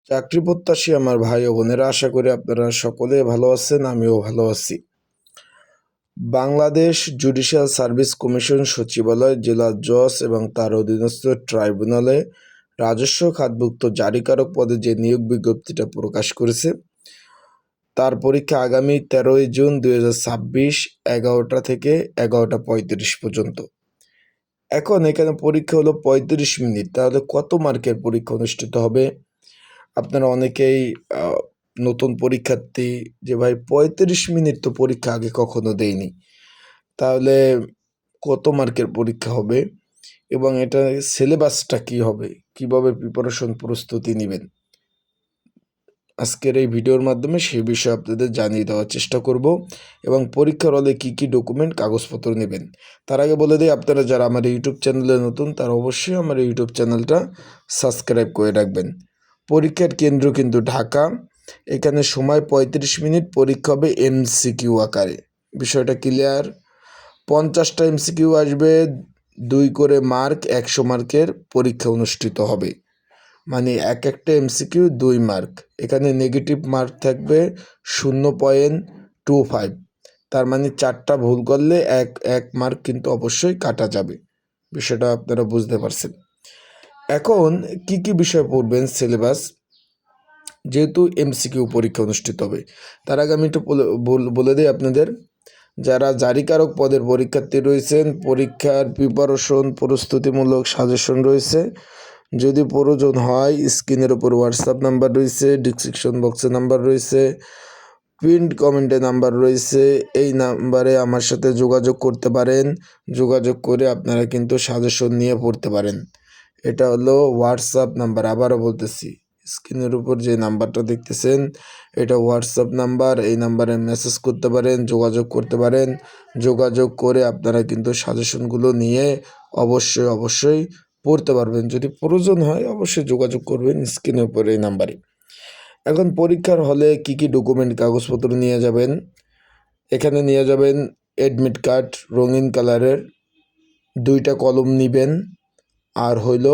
চাকরি প্রত্যাশী আমার ভাই ও বোনেরা, আশা করি আপনারা সকলে ভালো আছেন, আমিও ভালো আছি। বাংলাদেশ জুডিশিয়াল সার্ভিস কমিশন সচিবালয়, জেলা জজ এবং তার অধীনস্থ ট্রাইব্যুনালে রাজস্ব খাতভুক্ত জারিকারক পদে যে নিয়োগ বিজ্ঞপ্তিটা প্রকাশ করেছে, তার পরীক্ষা আগামী 13ই জুন 2026 11টা থেকে 11:35 পর্যন্ত। এখন এখানে পরীক্ষা হলো 35 মিনিট, তাহলে কত মার্কের পরীক্ষা অনুষ্ঠিত হবে? আপনারা অনেকেই নতুন পরীক্ষার্থী যে ভাই 35 মিনিট তো পরীক্ষা আগে কখনো দেয়নি, তাহলে কত মার্কের পরীক্ষা হবে এবং এটা সিলেবাসটা কি হবে, কিভাবে প্রিপারেশন প্রস্তুতি নেবেন, আজকের এই ভিডিওর মাধ্যমে সেই বিষয়ে আপনাদের জানিয়ে দেওয়ার চেষ্টা করব এবং পরীক্ষার হলে কী কী ডকুমেন্ট কাগজপত্র নেবেন। তার আগে বলে দিই, আপনারা যারা আমার ইউটিউব চ্যানেলে নতুন তারা অবশ্যই আমার ইউটিউব চ্যানেলটা সাবস্ক্রাইব করে রাখবেন। পরীক্ষার কেন্দ্র কিন্তু ঢাকা। এখানে সময় 35 মিনিট, পরীক্ষা হবে এমসিকিউ আকারে। বিষয়টা ক্লিয়ার? 50টা এমসিকিউ আসবে, 2 করে মার্ক, 100 মার্কের পরীক্ষা অনুষ্ঠিত হবে। মানে একটা এমসিকিউ 2 মার্ক। এখানে নেগেটিভ মার্ক থাকবে 0.25, তার মানে 4টা ভুল করলে এক মার্ক কিন্তু অবশ্যই কাটা যাবে। বিষয়টা আপনারা বুঝতে পারছেন। এখন কি কি বিষয় পড়বেন সিলেবাস, যেহেতু এমসিকিউ পরীক্ষা অনুষ্ঠিত হবে। তার আগে আমি একটু বলে দিই আপনাদের, যারা জারিকারক পদের পরীক্ষার্থী রয়েছেন, পরীক্ষার প্রিপারেশন প্রস্তুতিমূলক সাজেশন রয়েছে। যদি প্রয়োজন হয় স্ক্রিনের উপর হোয়াটসঅ্যাপ নাম্বার রয়েছে, ডিসক্রিপশন বক্সে নাম্বার রয়েছে, পিন্ড কমেন্টে নাম্বার রয়েছে। এই নাম্বারে আমার সাথে যোগাযোগ করতে পারেন। যোগাযোগ করে আপনারা কিন্তু সাজেশন নিয়ে পড়তে পারেন। এটা হলো হোয়াটসঅ্যাপ নাম্বার, আবারও বলতেছি, স্ক্রিনের উপর যে নাম্বারটা দেখতেছেন এটা হোয়াটসঅ্যাপ নাম্বার। এই নাম্বারে মেসেজ করতে পারেন, যোগাযোগ করতে পারেন। যোগাযোগ করে আপনারা কিন্তু সাজেশনগুলো নিয়ে অবশ্যই পড়তে পারবেন। যদি প্রয়োজন হয় অবশ্যই যোগাযোগ করবেন স্ক্রিনের উপর এই নাম্বারে। এখন পরীক্ষার হলে কি কি ডকুমেন্ট কাগজপত্র নিয়ে যাবেন? এখানে নিয়ে যাবেন অ্যাডমিট কার্ড রঙিন কালারের, 2টা কলম নেবেন, আর হইল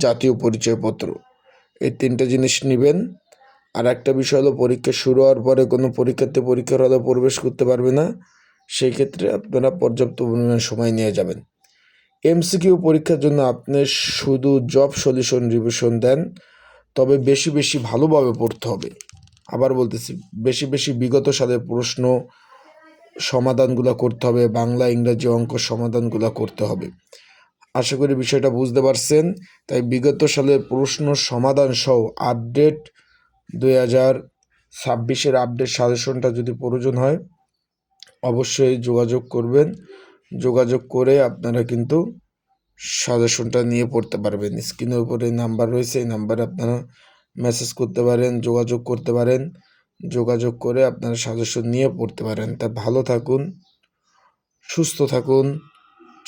জাতীয় পরিচয়পত্র। এই 3টে জিনিস নেবেন। আর একটা বিষয় হলো, পরীক্ষা শুরু হওয়ার পরে কোনো পরীক্ষার্থী পরীক্ষার হলে প্রবেশ করতে পারবে না। সেই ক্ষেত্রে আপনারা পর্যাপ্ত পরিমাণ সময় নিয়ে যাবেন। এমসিকিউ পরীক্ষার জন্য আপনি শুধু জব সলিউশন রিভিশন দেন, তবে বেশি ভালোভাবে পড়তে হবে। আবার বলতেছি, বেশি বিগত সালের প্রশ্ন সমাধানগুলো করতে হবে, বাংলা ইংরাজি অঙ্ক সমাধানগুলো করতে হবে। আশা করি বিষয়টা বুঝতে পারছেন। তাই বিগত সালের প্রশ্ন সমাধান সহ আপডেট 2026-এর আপডেট সাজেশনটা যদি প্রয়োজন হয় অবশ্যই যোগাযোগ করবেন। যোগাযোগ করে আপনারা কিন্তু সাজেশনটা নিয়ে পড়তে পারবেন। স্ক্রিনের উপরে নাম্বার রয়েছে, এই নাম্বারে আপনারা মেসেজ করতে পারেন, যোগাযোগ করতে পারেন। যোগাযোগ করে আপনারা সাজেশন নিয়ে পড়তে পারেন। তা ভালো থাকুন, সুস্থ থাকুন,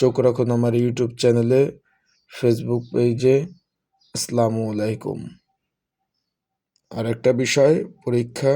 চোখ রাখুন আমার ইউটিউব চ্যানেলে, ফেসবুক পেজে। আসসালামু আলাইকুম। আর একটা বিষয়, পরীক্ষা